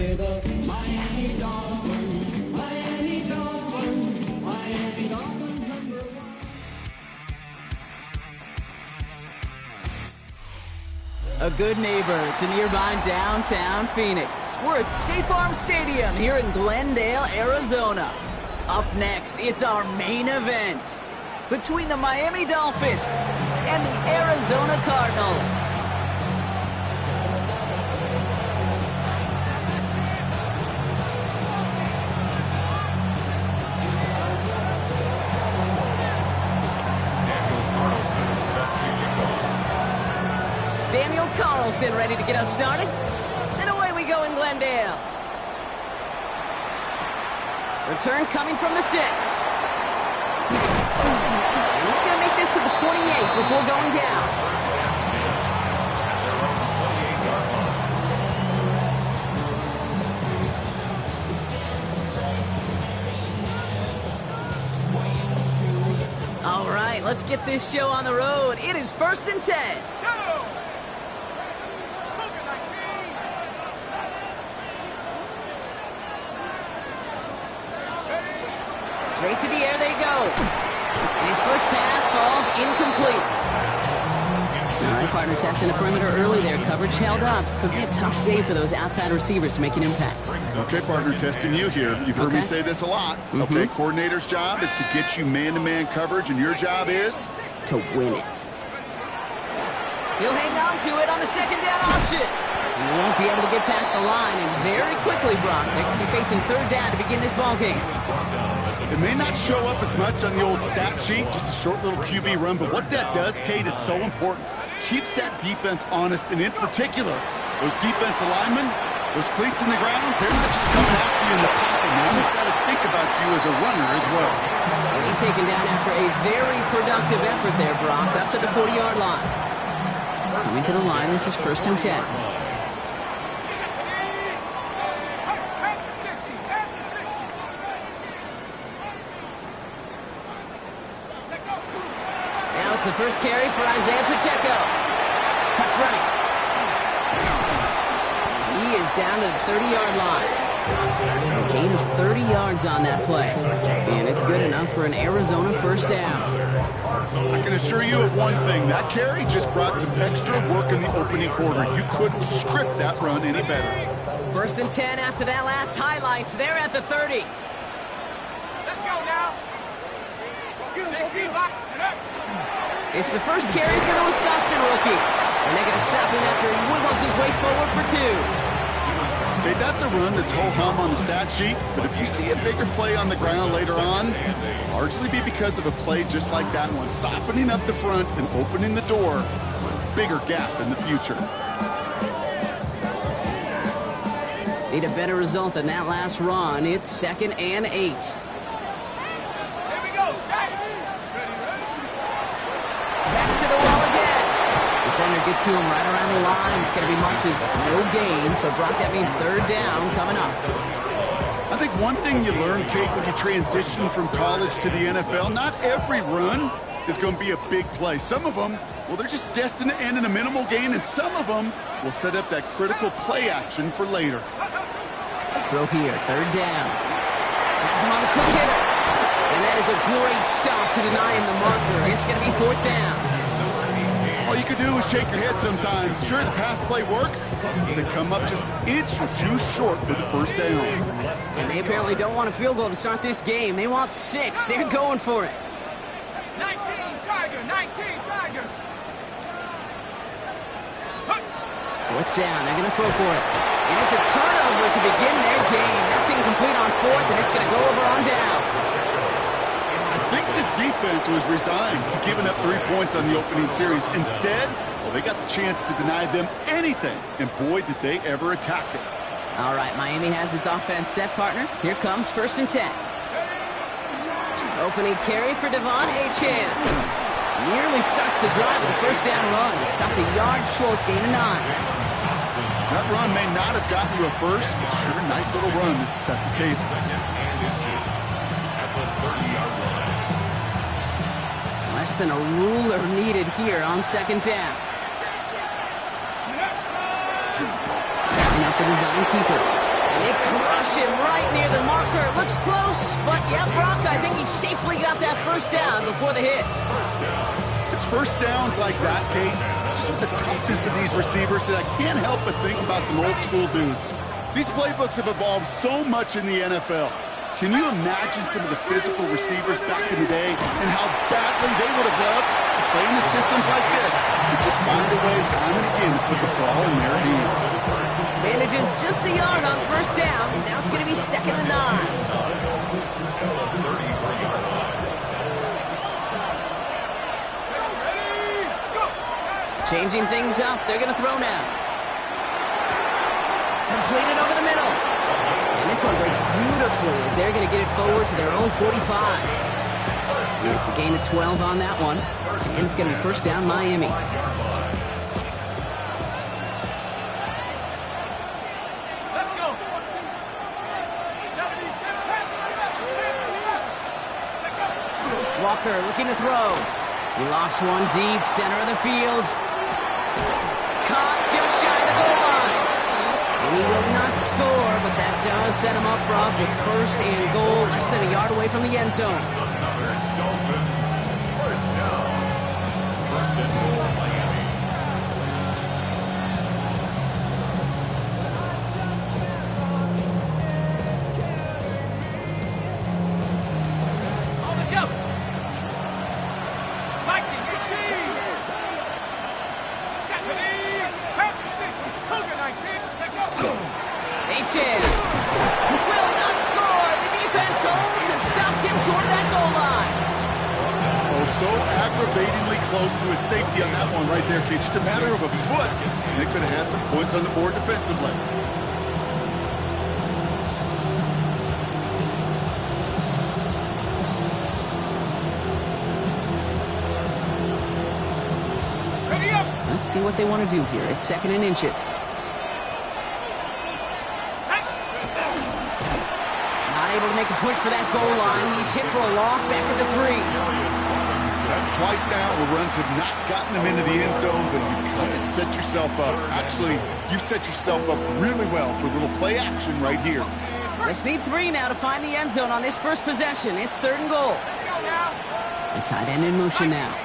say the Miami Dolphins, Miami Dolphins, Miami Dolphins #1. A good neighbor to nearby downtown Phoenix. We're at State Farm Stadium here in Glendale, Arizona. Up next, it's our main event between the Miami Dolphins and the Arizona Cardinals. Daniel Carlson ready to get us started. And away we go in Glendale. Return coming from the 6. And he's going to make this to the 28 before going down. All right, let's get this show on the road. It is 1st and 10. Straight to the air they go. And his first pass falls incomplete. All right, partner, testing the perimeter early there. Coverage held up. Could be a tough day for those outside receivers to make an impact. Okay, partner, testing you here. You've heard me say this a lot. Okay, coordinator's job is to get you man-to-man coverage, and your job is? To win it. He'll hang on to it on the second down option. He won't be able to get past the line, and very quickly, Brock, they could be facing 3rd down to begin this ballgame. It may not show up as much on the old stat sheet, just a short little QB run, but what that does, Kate, is so important. Keeps that defense honest, and in particular, those defensive linemen, those cleats in the ground, they're not just coming after you in the pocket. Now they've got to think about you as a runner as well. And he's taken down after a very productive effort there, Brock, up to the 40-yard line. Coming to the line, this is 1st and 10. The first carry for Isaiah Pacheco. Cuts right. He is down to the 30-yard line. A gain of 30 yards on that play. And it's good enough for an Arizona first down. I can assure you of one thing. That carry just brought some extra work in the opening quarter. You couldn't script that run any better. 1st and 10 after that last highlights. They're at the 30. Let's go now. 16, It's the first carry for the Wisconsin rookie. And they're going to stop him after he wiggles his way forward for 2. Okay, that's a run that's ho-hum on the stat sheet, but if you see a bigger play on the ground later on, largely be because of a play just like that one, softening up the front and opening the door, bigger gap in the future. Need a better result than that last run. It's 2nd and 8. Defender gets to him right around the line. It's going to be much as no gain. So, Brock, that means 3rd down coming up. I think one thing you learn, Kate, when you transition from college to the NFL, not every run is going to be a big play. Some of them, well, they're just destined to end in a minimal gain, and some of them will set up that critical play action for later. Throw here, 3rd down. Has him on the quick hitter. And that is a great stop to deny him the marker. It's going to be 4th down. All you can do is shake your head sometimes. Sure, the pass play works, but they come up just an inch or 2 short for the 1st down. And they apparently don't want a field goal to start this game. They want 6. They're going for it. 19, Tiger, 19, Tiger. 4th down. They're going to throw for it. And it's a turnover to begin their game. That's incomplete on 4th, and it's going to go over on downs. I think this defense was resigned to giving up 3 points on the opening series. Instead, well, they got the chance to deny them anything, and boy, did they ever attack it. All right, Miami has its offense set, partner. Here comes 1st and 10. Opening carry for Devon Achane. Nearly starts the drive with a 1st down run. Stopped a yard short, gain of 9. That run may not have gotten you a first, but sure, nice little run to set the table. Less than a ruler needed here on 2nd down. Backing up the design keeper. motion right near the marker. Looks close, but yeah, Brock, I think he safely got that first down before the hit. It's first downs like that, Kate, just with the toughness of these receivers, that I can't help but think about some old school dudes. These playbooks have evolved so much in the NFL. Can you imagine some of the physical receivers back in the day and how badly they would have loved to play in the systems like this and just find a way time and again to put the ball in their hands? Manages just a yard on first down. Now it's going to be 2nd and 9. Changing things up. They're going to throw now. Completed over the middle. And this one breaks beautifully as they're going to get it forward to their own 45. And it's a gain of 12 on that one. And it's going to be first down Miami. Let's go. Walker looking to throw. He lofts one deep, center of the field. Caught just shy of the goal line. And he will not score, but that does set him up, Brock, with first and goal, less than a yard away from the end zone. Dolphins. First down. First and goal, Miami. All together. Viking 18. Stephanie. Pass position. Cougar 19. Check out. Achan will not score. The defense holds and stops him short of that goal line. Oh, so aggravatingly close to his safety on that one right there, Kate. Just a matter of a foot. And they could have had some points on the board defensively. Ready up. Let's see what they want to do here. It's 2nd and inches. Not able to make a push for that goal line. He's hit for a loss back at the 3. That's twice now where runs have not gotten them into the end zone, but you've kind of set yourself up. Actually, you've set yourself up really well for a little play action right here. Just need 3 now to find the end zone on this first possession. It's 3rd and goal. Let's go now. The tight end in motion now.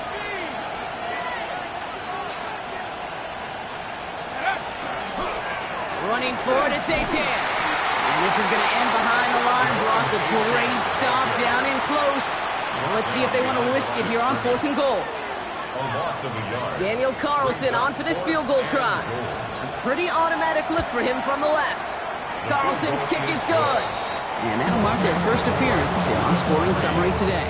Running forward, it's Achan. And this is going to end behind the line. Brock, a great stop down in close. Well, let's see if they want to risk it here on 4th and goal. A loss of a yard. Daniel Carlson on for this field goal try. A pretty automatic look for him from the left. Carlson's kick is good. And that'll mark their first appearance in our scoring summary today.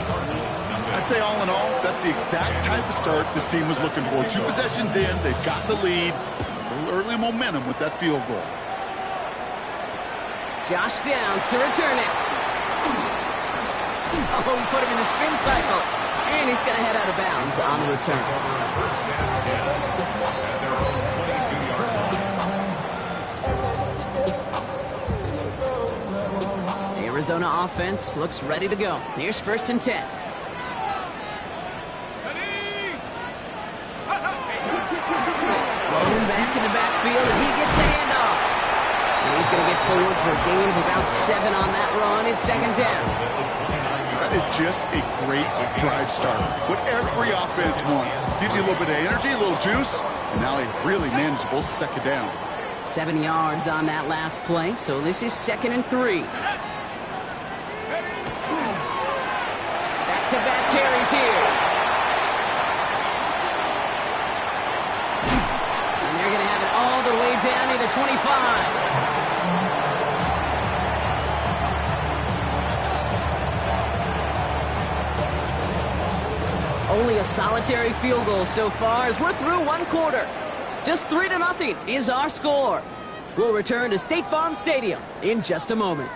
I'd say all in all, that's the exact type of start this team was looking for. 2 possessions in, they've got the lead. A little early momentum with that field goal. Josh Downs to return it. Oh, he put him in the spin cycle. And he's going to head out of bounds on the return. First down, 10 at their own 22-yard line. The Arizona offense looks ready to go. Here's 1st and 10. Rolling back in the backfield, and he gets the handoff. And he's going to get forward for a gain of about 7 on that run. It's 2nd down. That is just a great drive start. What every offense wants. Gives you a little bit of energy, a little juice, and now a really manageable 2nd down. 7 yards on that last play, so this is 2nd and 3. Back-to-back carries here. And they're going to have it all the way down near the 25. Only a solitary field goal so far as we're through 1 quarter. Just 3-0 is our score. We'll return to State Farm Stadium in just a moment.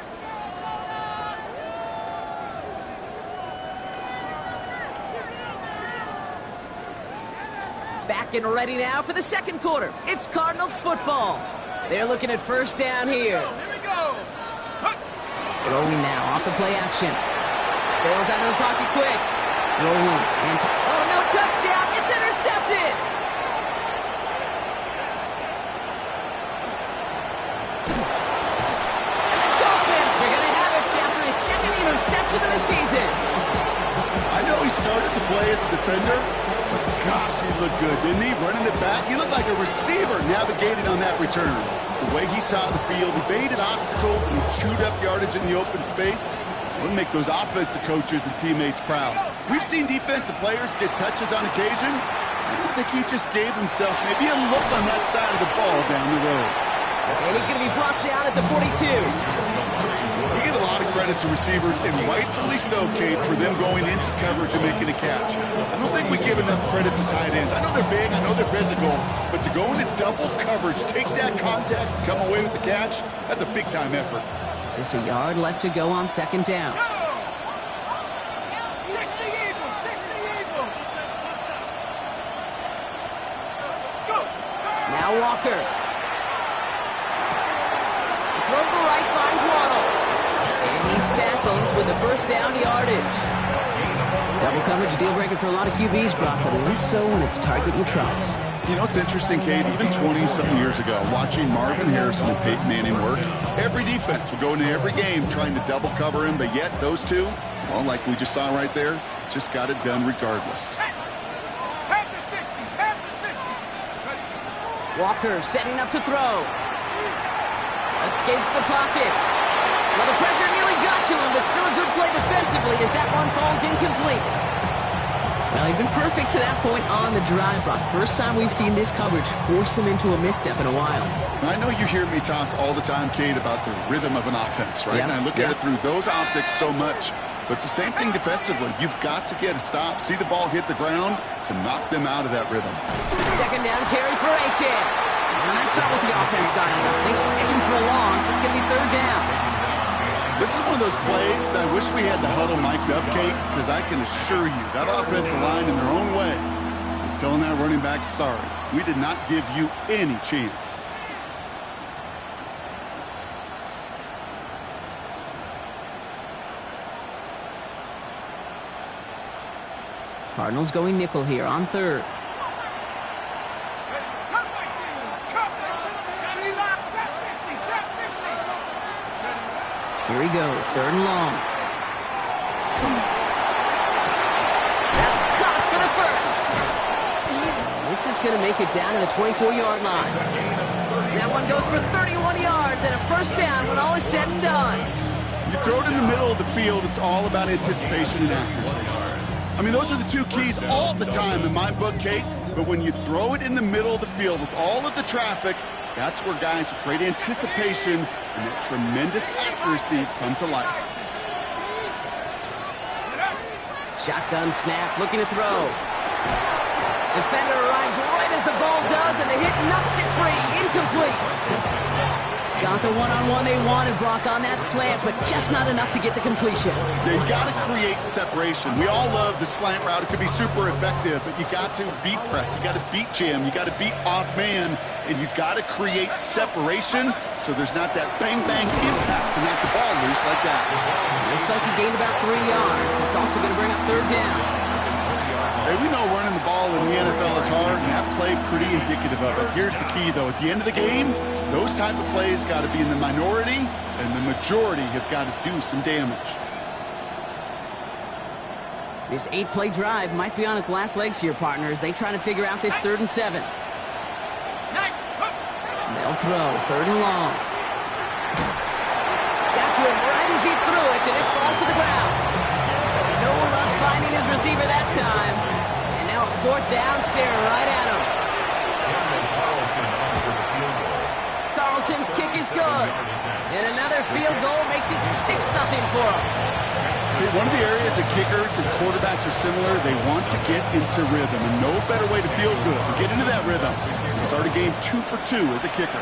Back and ready now for the 2nd quarter. It's Cardinals football. They're looking at first down here. Here we go. Rolling now off the play action. Bails out of the pocket quick. Rolling. And oh, no touchdown. It's intercepted. And the Dolphins interception of the season. I know he started to play as a defender, but gosh, he looked good, didn't he? Running it back, he looked like a receiver navigating on that return. The way he saw the field, he baited obstacles and he chewed up yardage in the open space. We'll make those offensive coaches and teammates proud. We've seen defensive players get touches on occasion. I think he just gave himself maybe a look on that side of the ball down the road. And he's going to be brought down at the 42. We give a lot of credit to receivers, and rightfully so, Kate, for them going into coverage and making a catch. I don't think we give enough credit to tight ends. I know they're big, I know they're physical, but to go into double coverage, take that contact, and come away with the catch, that's a big-time effort. Just a yard left to go on second down. 60 Eagles, 60 Eagles. Go. Now Walker. Throw to the right, finds Waddle. And he's tackled with the first down yardage. Double coverage deal breaker for a lot of QBs, Brock, but less so when it's a target you trust. You know, it's interesting, Kate, even 20-something years ago, watching Marvin Harrison and Peyton Manning work, every defense would go into every game trying to double cover him, but yet those two, well, like we just saw right there, just got it done regardless. Half the 60, half the 60. Walker setting up to throw. Escapes the pocket. Well, the pressure nearly got to him, but still a good play defensively as that one falls incomplete. Well, he's been perfect to that point on the drive, Brock. First time we've seen this coverage force him into a misstep in a while. I know you hear me talk all the time, Kate, about the rhythm of an offense, right? Yep. And I look at it through those optics so much. But it's the same thing defensively. You've got to get a stop, see the ball hit the ground to knock them out of that rhythm. Second down carry for H.A. And that's not what the offense started up. They stick him for a long, so it's going to be third down. This is one of those plays that I wish we had the huddle mic'd up, Kate, because I can assure you that offensive line in their own way is telling that running back, sorry, we did not give you any chance. Cardinals going nickel here on third. Here he goes, third and long. That's caught for the first. This is going to make it down to the 24-yard line. That one goes for 31 yards and a first down when all is said and done. You throw it in the middle of the field, it's all about anticipation and accuracy. I mean, those are the two keys all the time in my book, Kate. But when you throw it in the middle of the field with all of the traffic, that's where guys with great anticipation and that tremendous accuracy come to life. Shotgun snap, looking to throw. Defender arrives right as the ball does, and the hit knocks it free. Incomplete. Got the one-on-one they wanted, Brock, on that slant, but just not enough to get the completion. Yeah, you got to create separation. We all love the slant route. It could be super effective, but you got to beat press. You got to beat jam. You got to beat off man, and you got to create separation so there's not that bang-bang impact to knock the ball loose like that. Looks like he gained about 3 yards. It's also going to bring up third down. Hey, we know running the ball in the NFL is hard, and that play pretty indicative of it. Here's the key, though. At the end of the game, those type of plays got to be in the minority, and the majority have got to do some damage. This 8-play drive might be on its last legs here, partners. They try to figure out this 3rd and 7. They'll throw, 3rd and long. Got to him right as he threw it, and it falls to the ground. No luck finding his receiver that time. And now a 4th down, staring right at him. Carlson's kick is good. And another field goal makes it 6-0 for him. One of the areas that kickers and quarterbacks are similar, they want to get into rhythm. And no better way to feel good than get into that rhythm and start a game 2 for 2 as a kicker.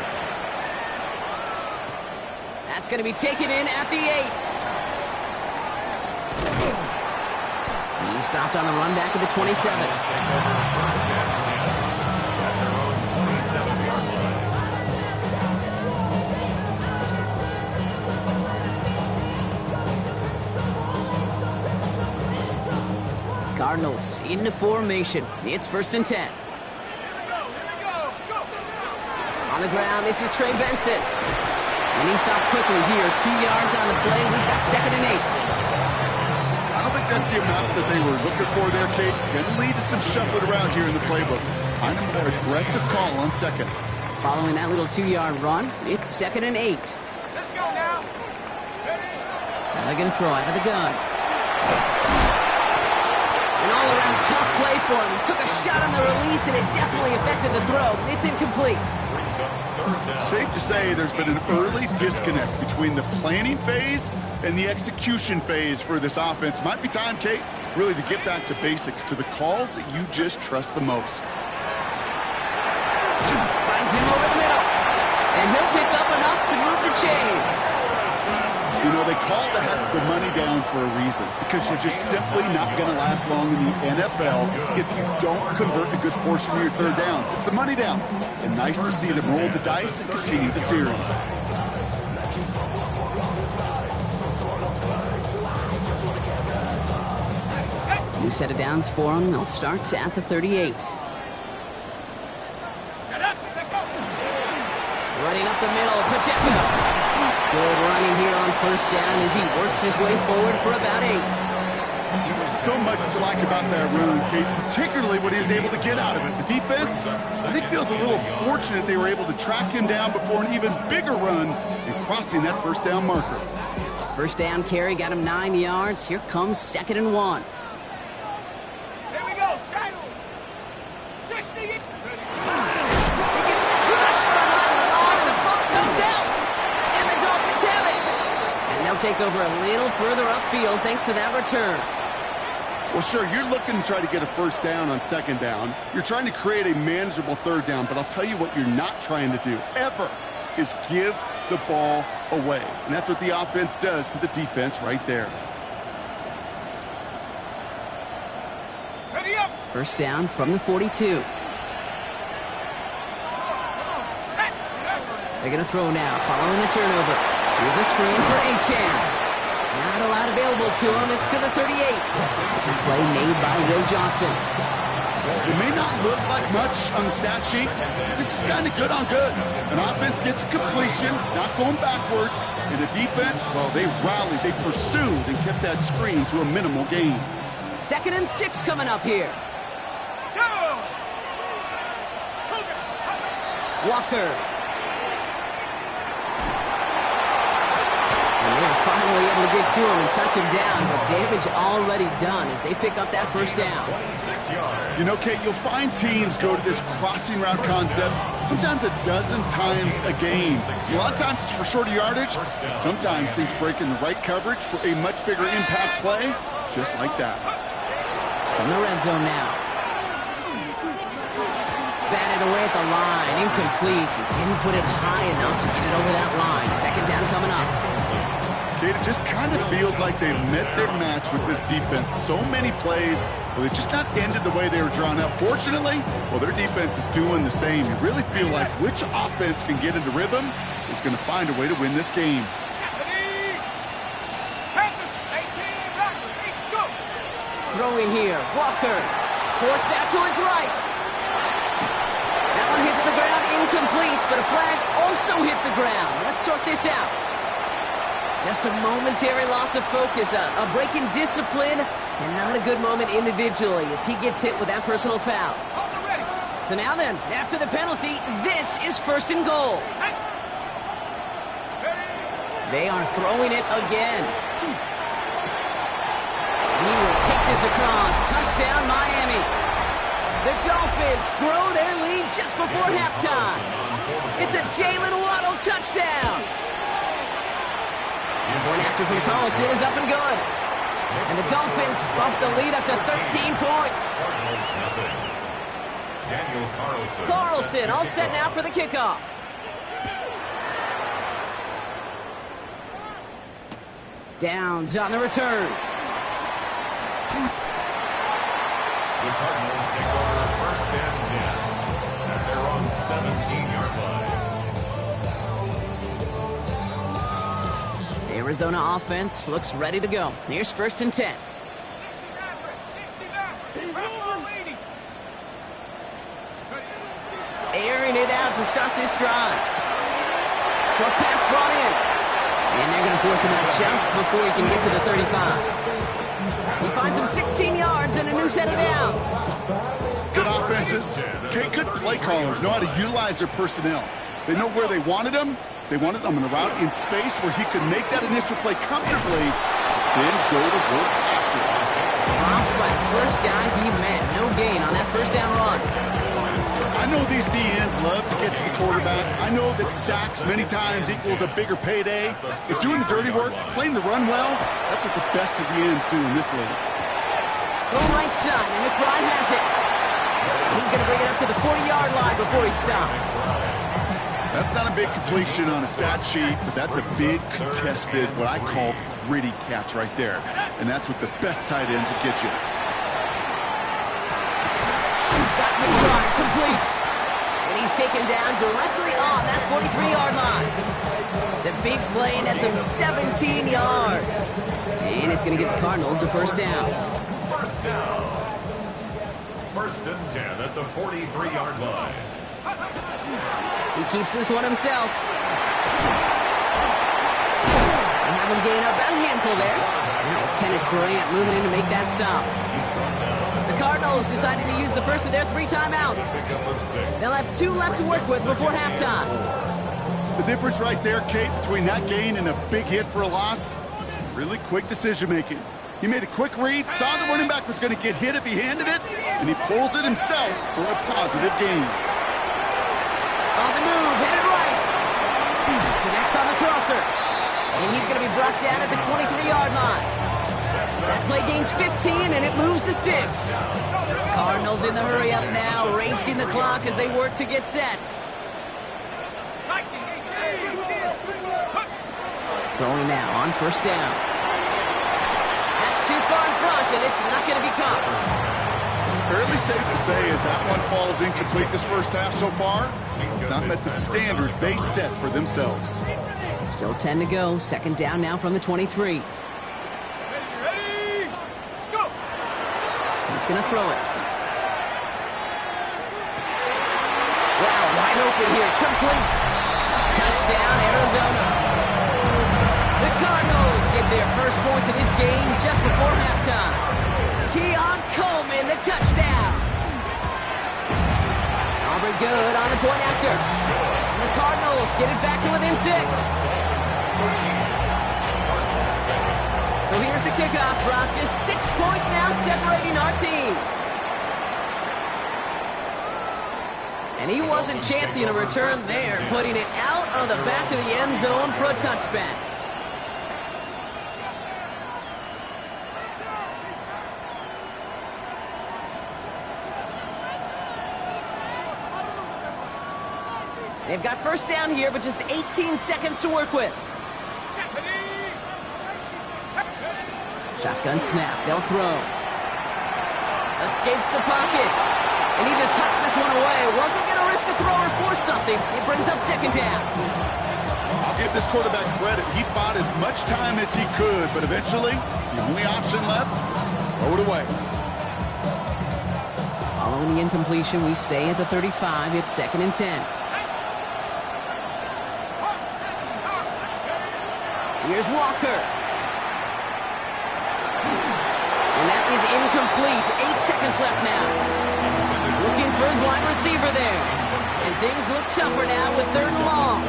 That's going to be taken in at the 8. He stopped on the run back at the 27. Cardinals into formation. It's 1st and 10. On the ground, this is Trey Benson. And he stopped quickly here. 2 yards on the play. We've got 2nd and 8. easy amount that they were looking for there, Kate. Going to lead to some shuffling around here in the playbook. Find a more aggressive call on second. Following that little 2-yard run, it's 2nd and 8. Let's go now. Now they're going to throw out of the gun. An all-around tough play for him. He took a shot on the release, and it definitely affected the throw. It's incomplete. Safe to say there's been an early disconnect between the planning phase and the execution phase for this offense. Might be time, Kate, really to get back to basics, to the calls that you just trust the most. Finds him over the middle. And he'll pick up enough to move the chains. You know, they call the money down for a reason, because you're just simply not going to last long in the NFL if you don't convert a good portion of your third downs. It's the money down. And nice to see them roll the dice and continue the series. New set of downs for them. They'll start at the 38. Running up the middle, Pacheco. Good running here on first down as he works his way forward for about 8. So much to like about that run, Kate, particularly what he was able to get out of it. The defense, I think, feels a little fortunate they were able to track him down before an even bigger run and crossing that first down marker. First down carry got him 9 yards. Here comes 2nd and 1. Here we go. Saddle. 60. He gets crushed behind the line, and the ball comes out. And the Dolphins have it. And they'll take over a little further upfield thanks to that return. Well, sure, you're looking to try to get a first down on second down. You're trying to create a manageable third down, but I'll tell you what you're not trying to do, ever, is give the ball away. And that's what the offense does to the defense right there. Ready up. First down from the 42. They're going to throw now, following the turnover. Here's a screen for Achane. Not a lot available to him. It's to the 38. Play made by Will Johnson. It may not look like much on the stat sheet. This is kind of good on good. An offense gets completion, not going backwards. And the defense, well, they rallied, they pursued, and kept that screen to a minimal gain. 2nd and 6 coming up here. Go. Walker. And they're finally able to get to him and touch him down, but damage already done as they pick up that first down. 6 yards. You know, Kate, you'll find teams go to this crossing route concept sometimes a dozen times a game. A lot of times it's for shorter yardage. Sometimes teams break in the right coverage for a much bigger impact play, just like that. In the red zone now. Batted away at the line, incomplete. He didn't put it high enough to get it over that line. Second down coming up. Kate, it just kind of feels like they've met their match with this defense. So many plays, well, they just not ended the way they were drawn up. Fortunately, well, their defense is doing the same. You really feel like which offense can get into rhythm is going to find a way to win this game. Throwing here, Walker. Forced back to his right. That one hits the ground, incomplete, but a flag also hit the ground. Let's sort this out. Just a momentary loss of focus, a break in discipline, and not a good moment individually as he gets hit with that personal foul. So now then, after the penalty, this is 1st and goal. They are throwing it again. He will take this across. Touchdown, Miami. The Dolphins grow their lead just before halftime. It's a Jalen Waddle touchdown. Point after from Carlson is up and good. And the Dolphins bump the lead up to 13 points. Carlson all set now for the kickoff. Downs on the return. The Cardinals take over 1st and 10 at their own 17-yard line. Arizona offense looks ready to go. Here's 1st and 10. Airing it out to start this drive. Short pass brought in. And they're going to force him out just before he can get to the 35. He finds himself 16 yards and a new set of downs. Good offenses. Okay, good play callers know how to utilize their personnel. They know where they wanted him. They wanted him in a route in space where he could make that initial play comfortably, then go to work after it. Dropped by the first guy he met. No gain on that first down run. I know these DNs love to get to the quarterback. I know that sacks many times equals a bigger payday. But doing the dirty work, playing the run well, that's what the best of the ends do in this league. Go right side, and McBride has it. He's going to bring it up to the 40-yard line before he stopped. That's not a big completion on a stat sheet, but that's a big contested, what I call gritty catch right there. And that's what the best tight ends will get you. He's got McBride complete. And he's taken down directly on that 43-yard line. The big play nets him 17 yards. And it's going to give the Cardinals a first down. First down. First and 10 at the 43-yard line. He keeps this one himself. And have him gain up about a handful there. As Kenneth Bryant moving in to make that stop. The Cardinals decided to use the first of their 3 timeouts. They'll have 2 left to work with before halftime. The difference right there, Kate, between that gain and a big hit for a loss is really quick decision-making. He made a quick read, saw the running back was going to get hit if he handed it, and he pulls it himself for a positive gain. On the move, headed right. Connects on the crosser. And he's going to be brought down at the 23-yard line. That play gains 15, and it moves the sticks. Cardinals in the hurry up now, racing the clock as they work to get set. Throwing now on first down. That's too far in front, and it's not going to be caught. Fairly safe to say as that one falls incomplete this first half so far, it's not met the standard they set for themselves. Still 10 to go. Second down now from the 23. He's going to throw it. Wow, wide open here. Complete. Touchdown, Arizona. The Cardinals get their first points of this game just before halftime. Keon Coleman, the touchdown. Aubrey good on the point after. And the Cardinals get it back to within 6. So here's the kickoff, Brock. Just 6 points now separating our teams. And he wasn't chancing a return there, putting it out on the back of the end zone for a touchback. They've got first down here, but just 18 seconds to work with. Shotgun snap. They'll throw. Escapes the pocket. And he just hucks this one away. Wasn't going to risk a throw or force something. It brings up second down. I'll give this quarterback credit. He bought as much time as he could, but eventually, the only option left, throw it away. Following the incompletion, we stay at the 35. It's second and 10. Here's Walker. And that is incomplete. 8 seconds left now. Looking for his wide receiver there. And things look tougher now with 3rd and long.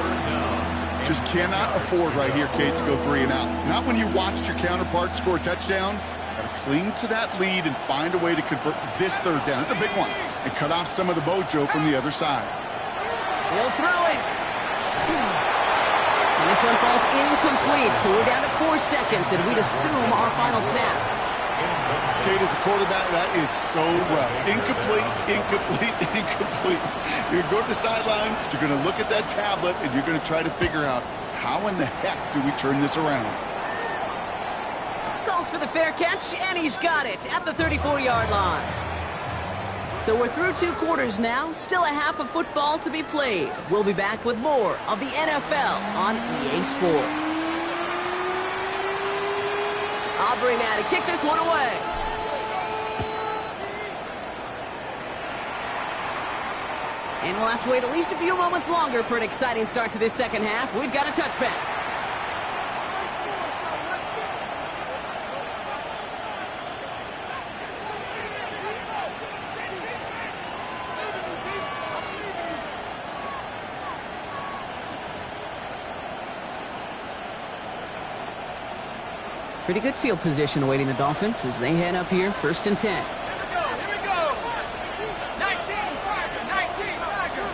Just cannot afford right here, Kate, to go 3 and out. Not when you watched your counterpart score a touchdown. Got to cling to that lead and find a way to convert this 3rd down. It's a big one. And cut off some of the mojo from the other side. He'll throw it. And this one falls incomplete, so we're down to 4 seconds, and we'd assume our final snap. Kate, as a quarterback, that is so rough. Incomplete, incomplete, incomplete. You're going to go to the sidelines, you're going to look at that tablet, and you're going to try to figure out how in the heck do we turn this around. Calls for the fair catch, and he's got it at the 34-yard line. So we're through 2 quarters now, still a half of football to be played. We'll be back with more of the NFL on EA Sports. Aubrey now to kick this one away. And we'll have to wait at least a few moments longer for an exciting start to this second half. We've got a touchback. Pretty good field position awaiting the Dolphins as they head up here, 1st and 10. Here we go. 19, Tiger, 19, Tiger.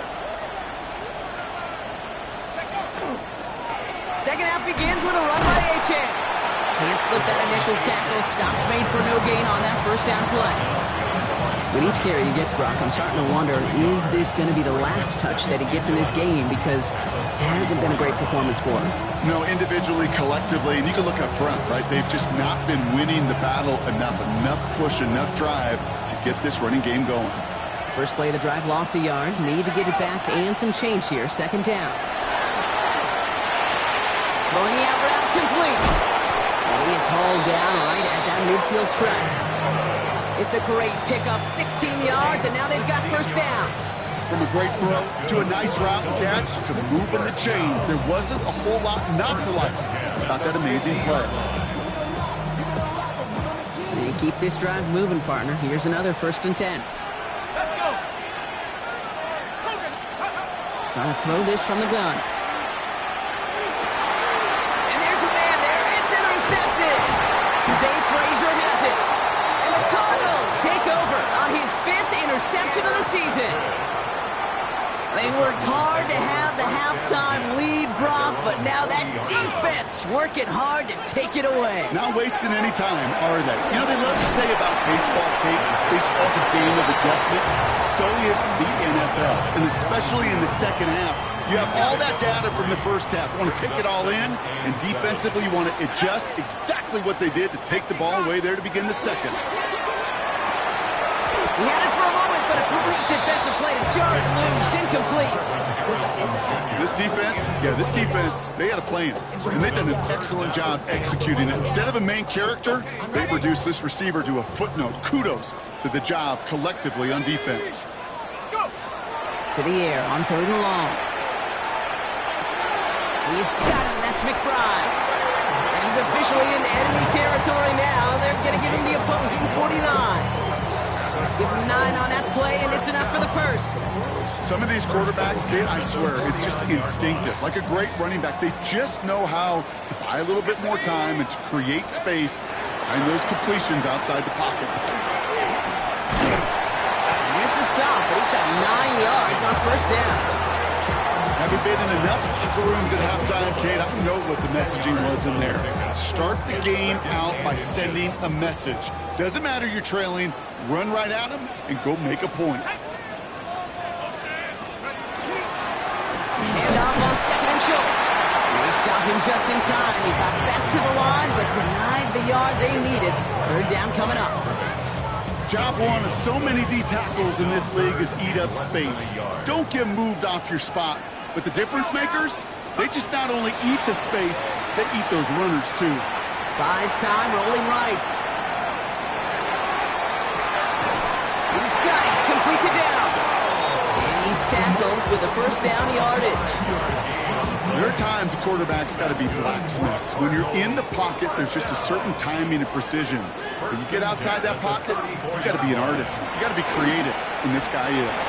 Second half begins with a run by H.A. Can't slip that initial tackle. Stops made for no gain on that first down play. With each carry he gets, Brock, I'm starting to wonder, is this going to be the last touch that he gets in this game? Because it hasn't been a great performance for him. No, individually, collectively, and you can look up front, right? They've just not been winning the battle enough push, enough drive to get this running game going. First play of the drive, lost a yard. Need to get it back and some change here. 2nd down. Throwing the out route complete. And he is hauled down right at that midfield stripe. It's a great pickup, 16 yards, and now they've got 1st down. From a great throw to a nice route and catch to moving the chains, there wasn't a whole lot not to like about that amazing play. They keep this drive moving, partner. Here's another 1st and 10. Let's go. Trying to throw this from the gun. And there's a man there. It's intercepted. Zay Frazier has it. And the Cardinals take over on his 5th interception of the season. They worked hard to have the halftime lead, Brock, but now that defense working hard to take it away. Not wasting any time, are they? You know, they love to say about baseball, Kate, baseball's a game of adjustments. So is the NFL, and especially in the second half. You have all that data from the first half. You want to take it all in, and defensively you want to adjust exactly what they did to take the ball away there to begin the second. He had it for a moment, but a great defensive play to jar it loose, incomplete. This defense, they had a plan, and they've done an excellent job executing it. Instead of a main character, they've reduced this receiver to a footnote. Kudos to the job collectively on defense. To the air on 3rd and long. He's got him. That's McBride. And he's officially in enemy territory now. They're going to give him the opposing 49. Give him 9 on that play, and it's enough for the 1st. Some of these quarterbacks, Kate, I swear, it's just instinctive. Like a great running back, they just know how to buy a little bit more time and to create space and those completions outside the pocket. Here's the stop, but he's got 9 yards on 1st down. Having been in enough locker rooms at halftime, Kate, I know what the messaging was in there. Start the game out by sending a message. Doesn't matter you're trailing, run right at them and go make a point. And off on 2nd and short. They stop him just in time. He got back to the line, but denied the yard they needed. 3rd down coming up. Job one of so many D tackles in this league is eat up space. Don't get moved off your spot. But the difference makers, they just not only eat the space, they eat those runners too. Buys time, rolling right. He's got it, complete to Downs. And he's tackled with the 1st down yardage. There are times a quarterback's got to be blacksmiths. When you're in the pocket, there's just a certain timing and precision. As you get outside that pocket, you got to be an artist. You got to be creative, and this guy is.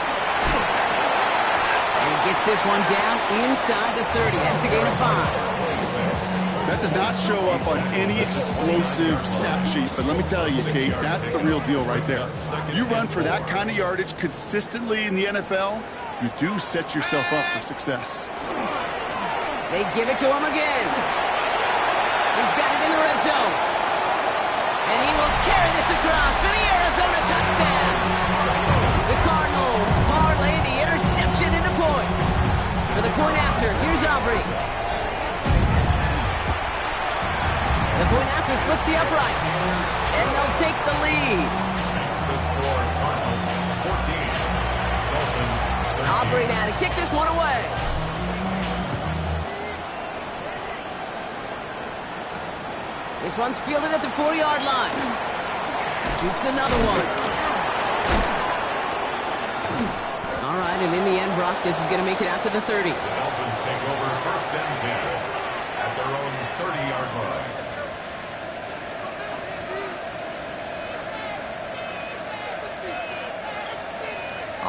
And he gets this one down inside the 30. That's a gain of 5. That does not show up on any explosive stat sheet, but let me tell you, Kate, that's the real deal right there. You run for that kind of yardage consistently in the NFL, you do set yourself up for success. They give it to him again. He's got it in the red zone. And he will carry this across for the Arizona touchdown. The Cardinals parlay the interception into points. For the point after, here's Aubrey. The point after splits the uprights. And they'll take the lead. The score, Cardinals 14, Dolphins 13. Aubrey now to kick this one away. This one's fielded at the 4-yard line. Shoots another one. All right, and in the end, Brock, this is going to make it out to the 30. The Dolphins take over 1st and 10 at their own 30-yard line.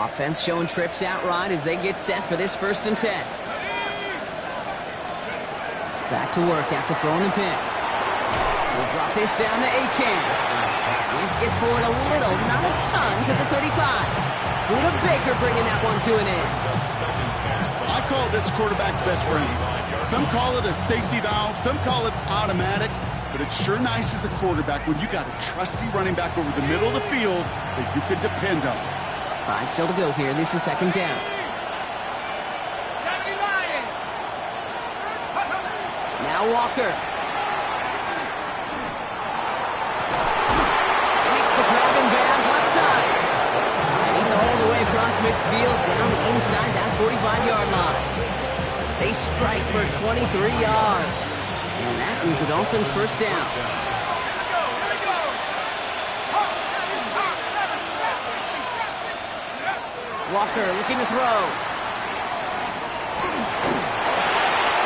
Offense showing trips out right as they get set for this 1st and 10. Back to work after throwing the pick. Will They'll drop this down to Achan. This gets forward a little, not a ton, to the 35. Buda Baker bringing that one to an end. I call this quarterback's best friend. Some call it a safety valve, some call it automatic, but it's sure nice as a quarterback when you got a trusty running back over the middle of the field that you can depend on. 5 still to go here. This is second down. 70 Lions. Now Walker. Makes the grab and bounds left side. And he's all the way across midfield down inside that 45-yard line. They strike for 23 yards. And that is the Dolphins' first down. Here we go. Hawk 7, trap 60. Walker looking to throw.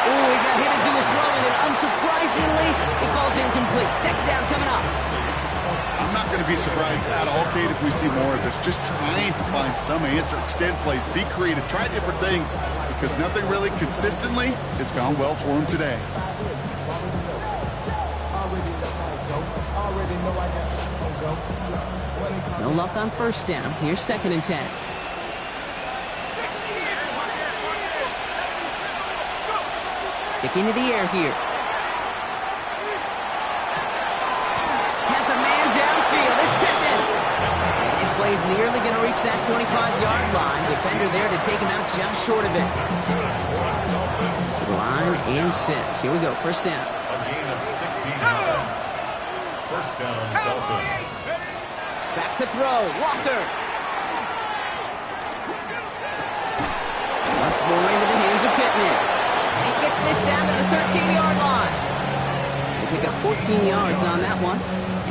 Ooh, he got hit as he was throwing, and unsurprisingly, it falls incomplete. Second down coming up. I'm not going to be surprised at all, Kate, if we see more of this. Just trying to find some answer, extend plays, be creative, try different things, because nothing really consistently has gone well for him today. No luck on first down. Here's second and 10. Sticking to the air here. Has a man downfield. It's Pittman. And this play's nearly going to reach that 25-yard line. Defender there to take him out just short of it. To the line and sits. Here we go. First down. A gain of 16 yards. First down, Dolphins. Back to throw. Walker. Once more into the hands of Pittman. And he gets this down to the 13-yard line. They pick up 14 yards on that one.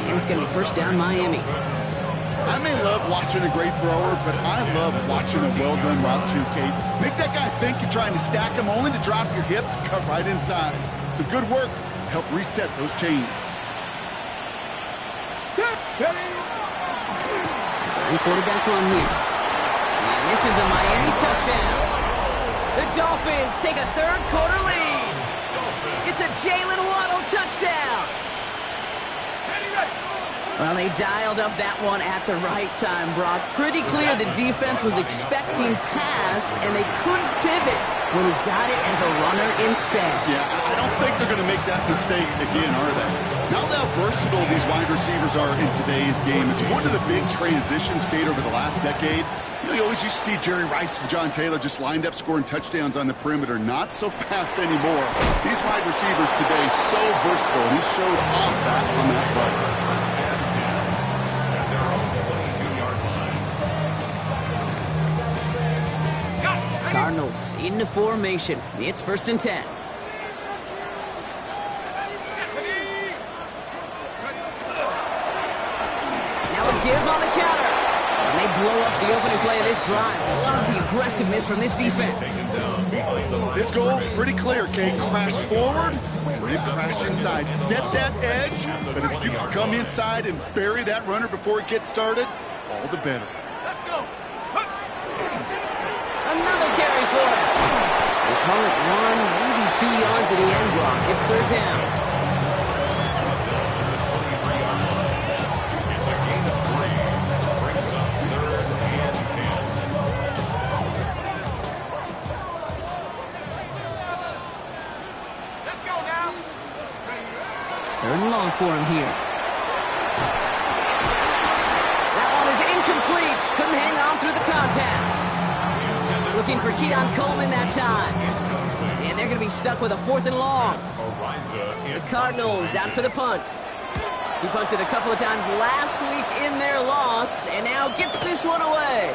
And it's going to be first down Miami. I may love watching a great thrower, but I love watching a well-done route too, Kate. Make that guy think you're trying to stack him, only to drop your hips, cut right inside. Some good work to help reset those chains. Quarterback on here. And this is a Miami touchdown. The Dolphins take a third-quarter lead. It's a Jalen Waddle touchdown. Well, they dialed up that one at the right time, Brock. Pretty clear the defense was expecting pass, and they couldn't pivot when he got it as a runner instead. Yeah, I don't think they're going to make that mistake again, are they? Now how versatile these wide receivers are in today's game. It's one of the big transitions, Kate, over the last decade. You know, you always used to see Jerry Rice and John Taylor just lined up scoring touchdowns on the perimeter. Not so fast anymore. These wide receivers today so versatile, and he showed off that on that play. Cardinals into formation. It's first and 10. Now a give on the counter. And they blow up the opening play of this drive. Love the aggressiveness from this defense. This goal is pretty clear, Kate. Crash forward, or you crash inside. Set that edge, but if you can come inside and bury that runner before it gets started, all the better. Let's go. Another carry for him. They call it 1, maybe 2 yards at the end block. It's third down. It's a gain of 3. Brings up third and 10. Let's go now. Third and long for him here. That one is incomplete. Couldn't hang on through the contact. Looking for Keon Coleman that time. And they're going to be stuck with a 4th and long. The Cardinals out for the punt. He punted a couple of times last week in their loss, and now gets this one away.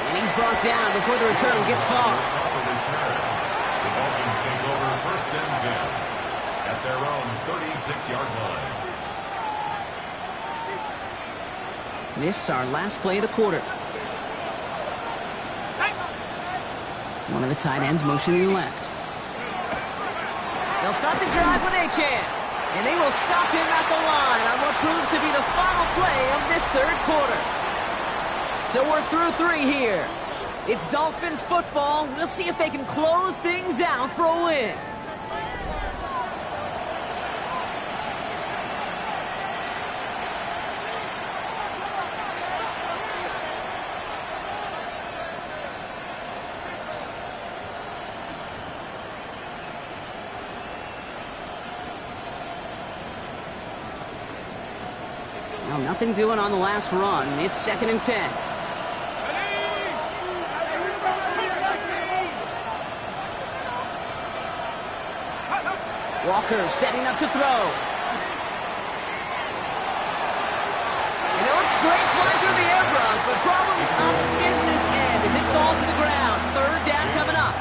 And he's brought down before the return gets far. The Dolphins take over first and 10 at their own 36-yard line. This our last play of the quarter. One of the tight ends motioning left. They'll start the drive with Achan. And they will stop him at the line on what proves to be the final play of this third quarter. So we're through 3 here. It's Dolphins football. We'll see if they can close things out for a win. Well, nothing doing on the last run. It's 2nd and 10. Walker setting up to throw. And it looks great flying through the air, Brock, but problems on the business end as it falls to the ground. 3rd down coming up.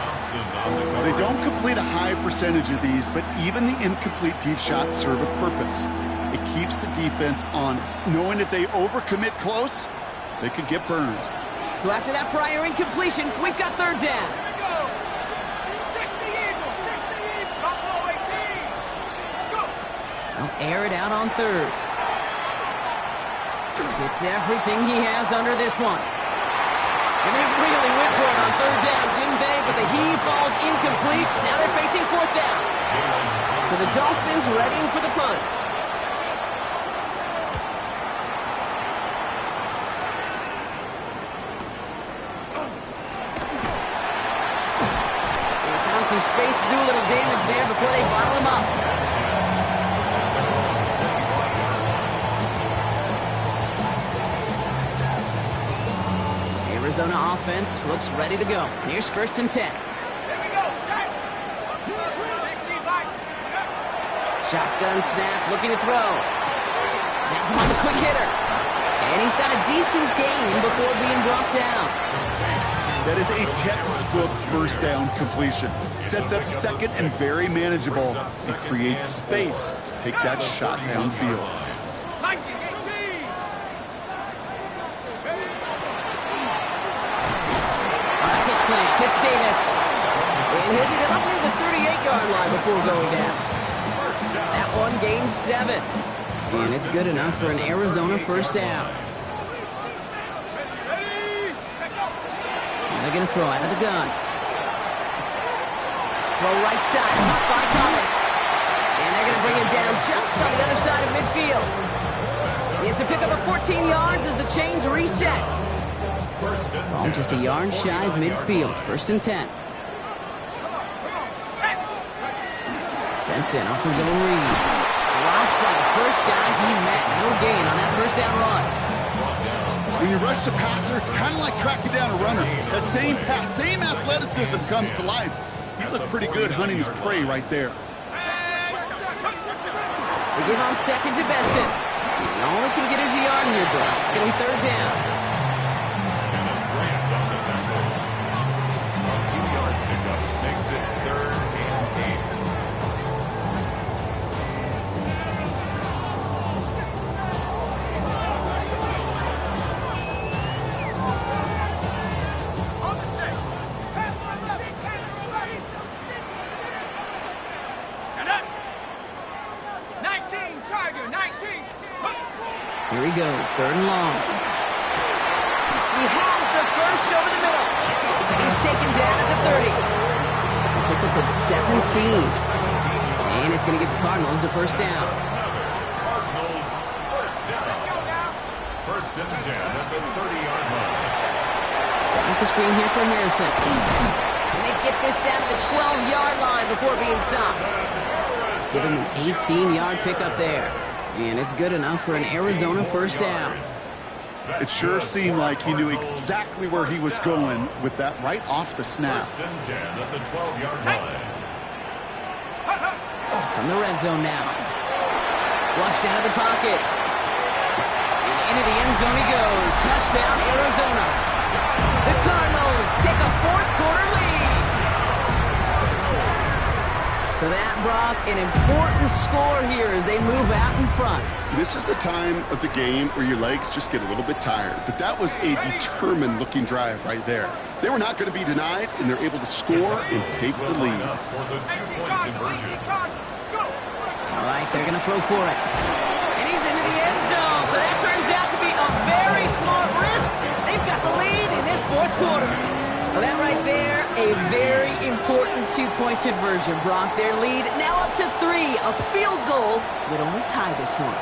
They don't complete a high percentage of these, but even the incomplete deep shots serve a purpose. It keeps the defense honest, knowing if they overcommit close, they could get burned. So after that prior incompletion, we've got 3rd down. I'll air it out on 3rd. It's everything he has under this one. And they really went for it on 3rd down, didn't they? But the heave falls incomplete. Now they're facing 4th down. So the Dolphins readying for the punt. They found some space to do a little damage there before they bottle him up. Arizona offense looks ready to go. Here's 1st and 10. Here we go, set. 60 license. Shotgun snap, looking to throw. Has him on the quick hitter. And he's got a decent gain before being brought down. That is a textbook 1st down completion. Sets up 2nd and very manageable and creates space to take that shot downfield. 19, 18. Slant, hits Davis. And he'll get it up near the 38-yard line before going down. That one gains 7. And it's good enough for an Arizona 1st down. Now they're going to throw out of the gun. Throw right side, caught by Thomas. And they're going to bring him down just on the other side of midfield. It's a pickup of 14 yards as the chains reset. Ball just a yard shy of midfield. 1st and 10. Benson off his own read. Drops by the first guy he met. No gain on that 1st down run. When you rush the passer, it's kind of like tracking down a runner. That same pass, same athleticism comes to life. He looked pretty good hunting his prey right there. They give on 2nd to Benson. He only can get his yard here, Brock. It's going to be 3rd down. Makes it 3rd and 8. On the 6. Set up. 19, Tiger, 19. Here he goes, 3rd and long. He has the first over the middle. And he's taken down at the 30. A pickup of 17. And it's going to give the Cardinals a 1st down. Cardinals 1st down. 1st and 10 at the 30-yard line. Setting up the screen here for Harrison. And they get this down to the 12-yard line before being stopped. Give him an 18-yard pickup there. And it's good enough for an Arizona 1st down. It sure seemed like he knew exactly where he was going with that right off the snap. 1st and 10 at the 12-yard line. From the red zone now. Flushed out of the pocket. And into the end zone he goes. Touchdown, Arizona. The Cardinals take a 4th quarter lead. So that, Brock, an important score here as they move out in front. This is the time of the game where your legs just get a little bit tired. But that was a determined-looking drive right there. They were not going to be denied, and they're able to score and take the lead. For the 2-point conversion. All right, they're going to throw for it. And he's into the end zone. So that turns out to be a very smart risk. They've got the lead in this 4th quarter. Well, that right there, a very important 2-point conversion. Brock, their lead now up to 3. A field goal would only tie this one.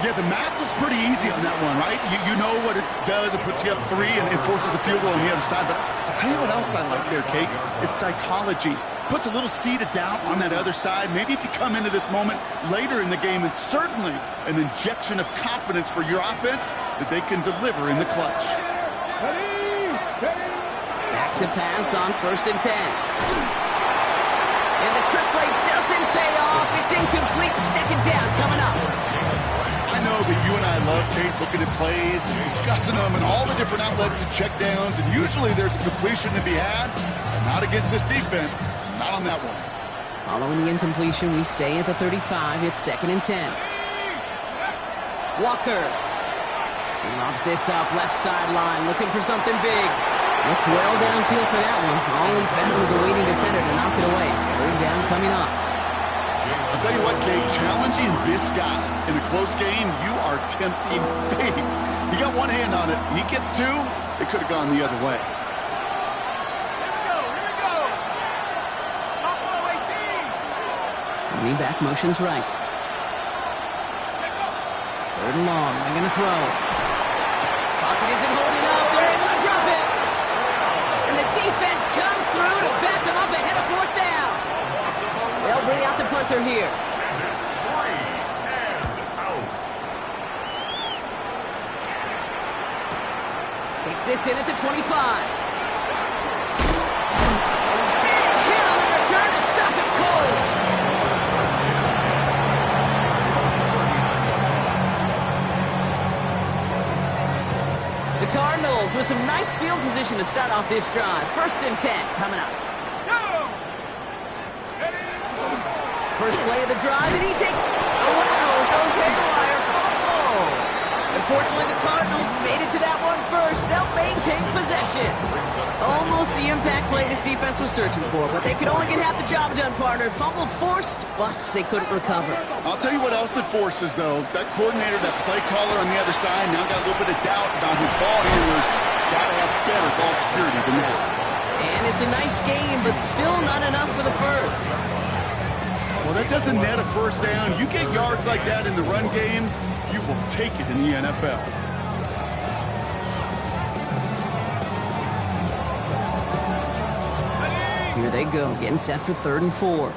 Yeah, the math was pretty easy on that one, right? You know what it does. It puts you up 3 and it forces a field goal on the other side. But I'll tell you what else I like there, Kate. It's psychology. puts a little seed of doubt on that other side. Maybe if you come into this moment later in the game, and certainly an injection of confidence for your offense that they can deliver in the clutch. Back to pass on 1st and 10. And the trick play doesn't pay off. It's incomplete. 2nd down coming up. I know that you and I love, Kate, looking at plays and discussing them and all the different outlets and checkdowns, and usually there's a completion to be had, but not against this defense. Not on that one. Following the incompletion, we stay at the 35. It's 2nd and 10. Walker. He lobs this up, left sideline, looking for something big. Looked well downfield for that one. All he found was a waiting defender to knock it away. 3rd down coming up. I'll tell you what, Kate, challenging this guy in a close game, you are tempting fate. You got one hand on it. He gets two. It could have gone the other way. Here we go. Top low, AC. Running back motions right. 3rd and long. They're going to throw. Pocket isn't holding up. They're able to drop it. And the defense comes through to back them up ahead of 4th down. They'll bring out the punter here. It's 3 and out. Takes this in at the 25. And a big hit on the return to stop him cold. The Cardinals with some nice field position to start off this drive. 1st and 10 coming up. First play of the drive, and he takes a lateral, goes haywire, fumble. Unfortunately, the Cardinals made it to that one first. They'll maintain possession. Almost the impact play this defense was searching for, but they could only get half the job done, partner. Fumble forced, but they couldn't recover. I'll tell you what else it forces, though. That coordinator, that play caller on the other side, now got a little bit of doubt about his ball handlers. Got to have better ball security than that. And it's a nice game, but still not enough for the first. Well, that doesn't net a 1st down. You get yards like that in the run game, you will take it in the NFL. Here they go, getting set for 3rd and 4.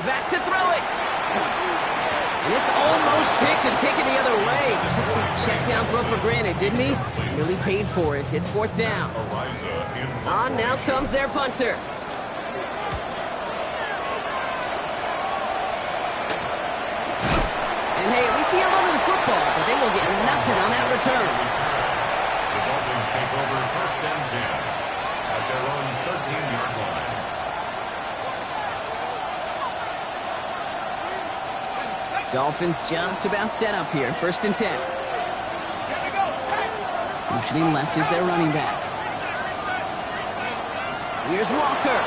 Back to throw it. And it's almost picked and taken the other way. Took that check down throw for granted, didn't he? Really paid for it. It's 4th down. On now comes their punter. And hey, at least he held onto the football, but they will get nothing on that return. The Dolphins take over 1st and 10 at their own 13-yard line. Dolphins just about set up here. 1st and 10. Motioning left is their running back. Here's Walker.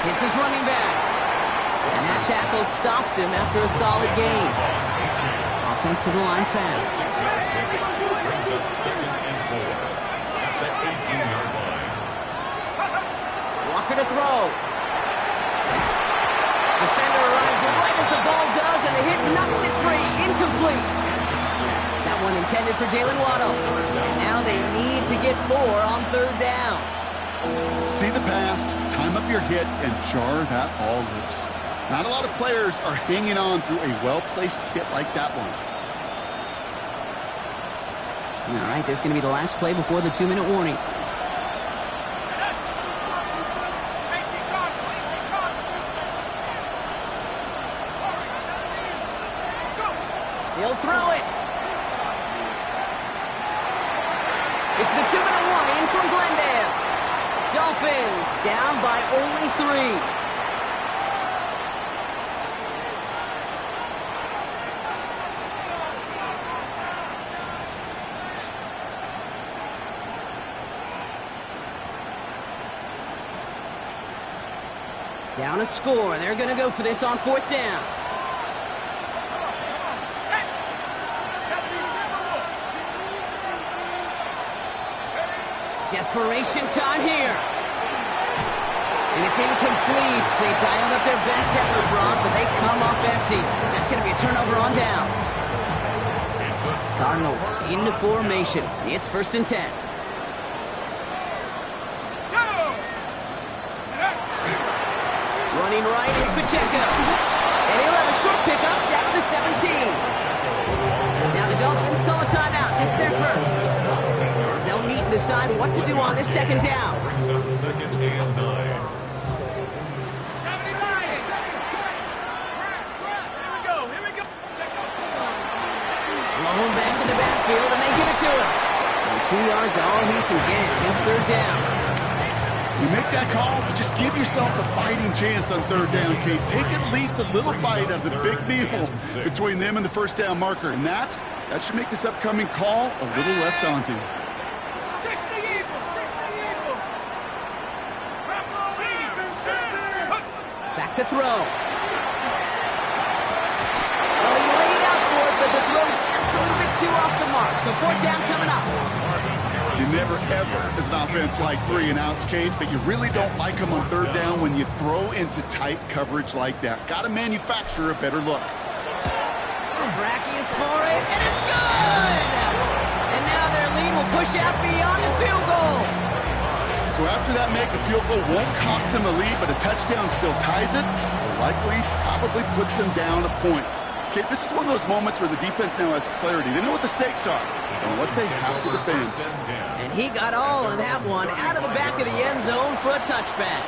Hits his running back. And that tackle stops him after a solid gain. Offensive line fast. Brings up 2nd and 4 at the 18-yard line. Walker to throw. Defender arrives right as the ball does, and the hit knocks it free. Incomplete. That one intended for Jalen Waddle. And now they need to get 4 on 3rd down. See the pass, time up your hit, and jar that ball loose. Not a lot of players are hanging on through a well-placed hit like that one. All right, there's going to be the last play before the 2-minute warning. He'll throw it. It's the 2-minute warning from Glendale. Dolphins down by only 3. Down a score. They're going to go for this on 4th down. Desperation time here. And it's incomplete. They dialed up their best effort, Brock, but they come up empty. That's going to be a turnover on downs. Cardinals into formation. It's 1st and 10. right is Pacheco. And he'll have a short pickup down to the 17. Now the Dolphins call a timeout. It's their first. As they'll meet and decide what to do on this second down. Brings up 2nd and 9. 79. Here we go. Here we go. Blown back in the backfield, and they give it to him. And 2 yards are all he can get. It's third down. You make that call to just give yourself a fighting chance on third down, Kate. Take at least a little bite of the big meal between them and the first down marker. And that should make this upcoming call a little less daunting. 60 Eagles. 60 Eagles. Back to throw. Well, he laid out for it, but the throw just a little bit too off the mark. So fourth down coming up. You never, ever, as an offense, like 3 and outs, Kate, but you really don't like them on third down when you throw into tight coverage like that. Got to manufacture a better look. Tracking for it, and it's good! And now their lead will push out beyond the field goal. So after that make, the field goal won't cost him a lead, but a touchdown still ties it, or likely probably puts them down a point. Okay, this is one of those moments where the defense now has clarity. They know what the stakes are and what they have to defend. And he got all of that one out of the back of the end zone for a touchback.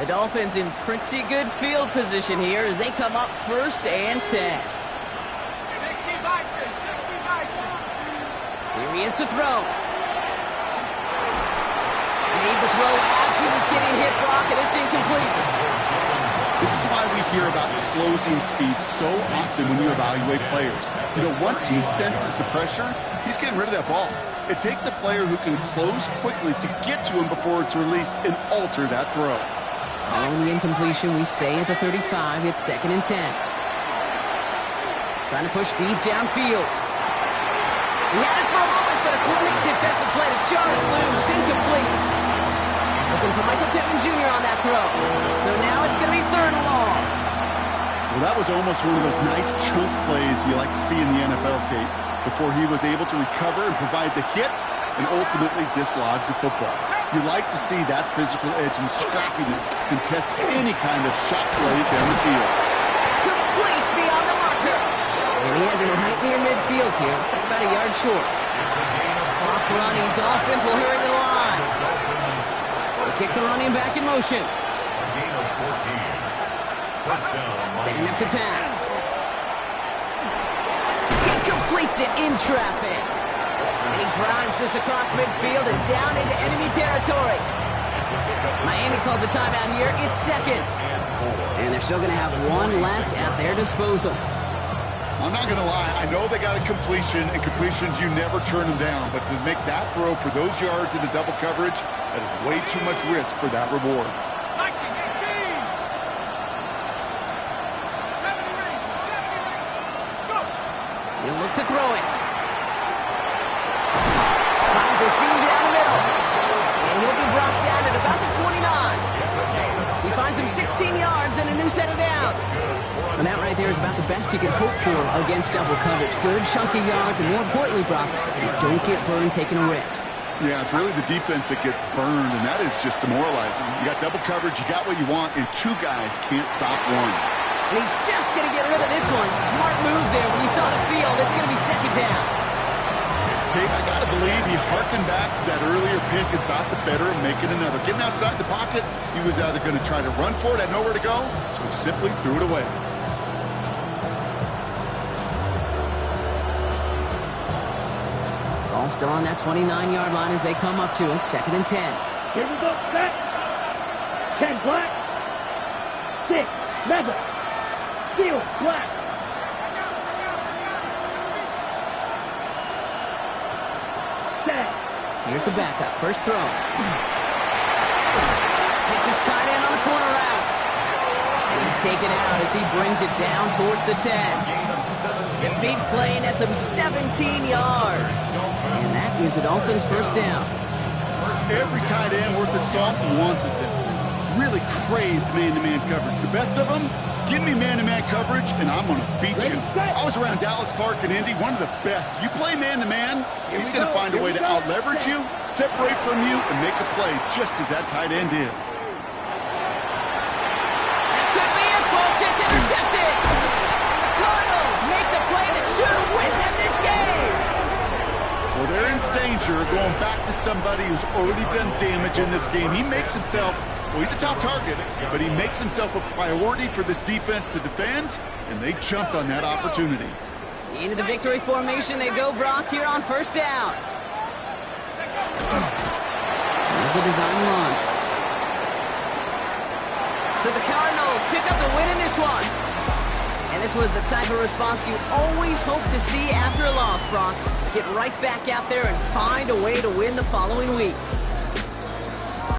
The Dolphins in pretty good field position here as they come up first and 10. 60 Bison. 60 Bison. Here he is to throw. Made the throw as he was getting hit, Brock, and it's incomplete. This is why we hear about closing speed so often when you evaluate players. You know, once he senses the pressure, he's getting rid of that ball. It takes a player who can close quickly to get to him before it's released and alter that throw. Following the incompletion, we stay at the 35. It's 2nd and 10. Trying to push deep downfield. He had it for a moment, but a great defensive play to jar it loose. Incomplete. Looking for Michael Pittman Jr. on that throw. So now it's going to be 3rd and long. Well, that was almost one of those nice chunk plays you like to see in the NFL, Kate, before he was able to recover and provide the hit and ultimately dislodge the football. You like to see that physical edge and scrappiness to contest any kind of shot plays down the field. Complete beyond the marker. And he has it right near midfield here. It's like about a yard short. Clock running. Dolphins will hurry to the line. They kick the running back in motion. Gain of 14. First down. Setting up to pass. He completes it in traffic. And he drives this across midfield and down into enemy territory. Miami calls a timeout here. It's 2nd. And they're still going to have one left at their disposal. I'm not going to lie. I know they got a completion, and completions, you never turn them down. But to make that throw for those yards in the double coverage, that is way too much risk for that reward. 19, 18. 73. Go. He'll look to throw it. Finds a seam down the middle. And he'll be brought down at about the 29. He finds him 16 yards and a new set of downs. And that right there is about the best you can hope for against double coverage. Good chunky yards, and more importantly, Brock, you don't get burned taking a risk. Yeah, it's really the defense that gets burned, and that is just demoralizing. You got double coverage, you got what you want, and 2 guys can't stop one. And he's just going to get rid of this one. Smart move there when you saw the field. It's going to be 2nd down. Kate, I got to believe he harkened back to that earlier pick and thought the better of making another. Getting outside the pocket, he was either going to try to run for it, had nowhere to go, so he simply threw it away. Ball still on that 29-yard line as they come up to it. 2nd and 10. Here we go, set. 10 black. 6, leather. Steel, black. Set. Here's the backup. First throw. Hits his tight end on the corner route. And he's taken out as he brings it down towards the 10. A big play, and that's him 17 yards. And that is the Dolphins' first down. Every tight end worth his salt wanted this. really craved man-to-man coverage. The best of them, give me man-to-man coverage, and I'm going to beat you. I was around Dallas Clark and Indy, one of the best. You play man-to-man, he's going to find a way to out-leverage you, separate from you, and make a play just as that tight end did. That could be it, folks. It's intercepted. And the Cardinals make the play that should win them this game. Well, they're in danger of going back to somebody who's already done damage in this game. He makes himself, well, he's a top target, but he makes himself a priority for this defense to defend, and they jumped on that opportunity. Into the victory formation they go, Brock, here on first down. There's a design run. So the Cardinals pick up the win in this one. And this was the type of response you always hope to see after a loss, Brock. Get right back out there and find a way to win the following week.